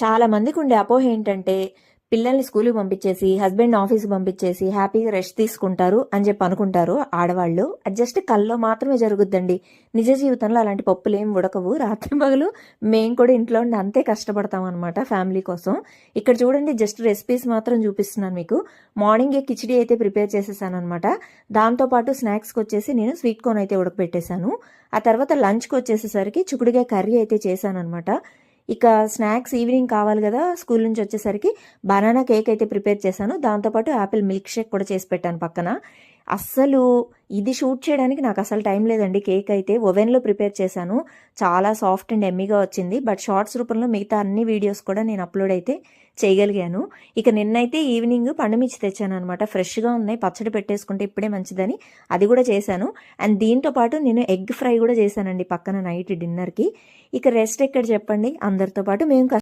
చాలా మందికి ఉండే అపోహ ఏంటంటే పిల్లల్ని స్కూల్కి పంపించేసి హస్బెండ్ ఆఫీస్కి పంపించేసి హ్యాపీగా రెస్ట్ తీసుకుంటారు అని చెప్పి అనుకుంటారు ఆడవాళ్ళు. అది జస్ట్ కల్లో మాత్రమే జరుగుద్దండి. నిజ జీవితంలో అలాంటి పప్పులు ఏం ఉడకవు. రాత్రి పగలు మేము కూడా ఇంట్లో ఉండి అంతే కష్టపడతాం అనమాట ఫ్యామిలీ కోసం. ఇక్కడ చూడండి, జస్ట్ రెసిపీస్ మాత్రం చూపిస్తున్నాను మీకు. మార్నింగే కిచిడి అయితే ప్రిపేర్ చేసేసాను అనమాట. దాంతోపాటు స్నాక్స్కి వచ్చేసి నేను స్వీట్ కార్న్ అయితే ఉడకబెట్టేశాను. ఆ తర్వాత లంచ్కి వచ్చేసేసరికి చిక్కుడుగాయ కర్రీ అయితే చేశాను అనమాట. ఇక స్నాక్స్ ఈవినింగ్ కావాలి కదా, స్కూల్ నుంచి వచ్చేసరికి బనానా కేక్ అయితే ప్రిపేర్ చేశాను. దాంతోపాటు యాపిల్ మిల్క్ షేక్ కూడా చేసి పెట్టాను పక్కన. అస్సలు ఇది షూట్ చేయడానికి నాకు అసలు టైం లేదండి. కేక్ అయితే ఓవెన్లో ప్రిపేర్ చేశాను. చాలా సాఫ్ట్ అండ్ ఎమ్మీగా వచ్చింది. బట్ షార్ట్స్ రూపంలో మిగతా అన్ని వీడియోస్ కూడా నేను అప్లోడ్ అయితే చేయగలిగాను. ఇక నిన్నైతే ఈవినింగ్ పండుమిర్చి తెచ్చాను అనమాట. ఫ్రెష్గా ఉన్నాయి, పచ్చడి పెట్టేసుకుంటే ఇప్పుడే మంచిదని అది కూడా చేశాను. అండ్ దీంతో పాటు నేను ఎగ్ ఫ్రై కూడా చేశానండి పక్కన నైట్ డిన్నర్కి. ఇక రెస్ట్ ఎక్కడ చెప్పండి, అందరితో పాటు మేము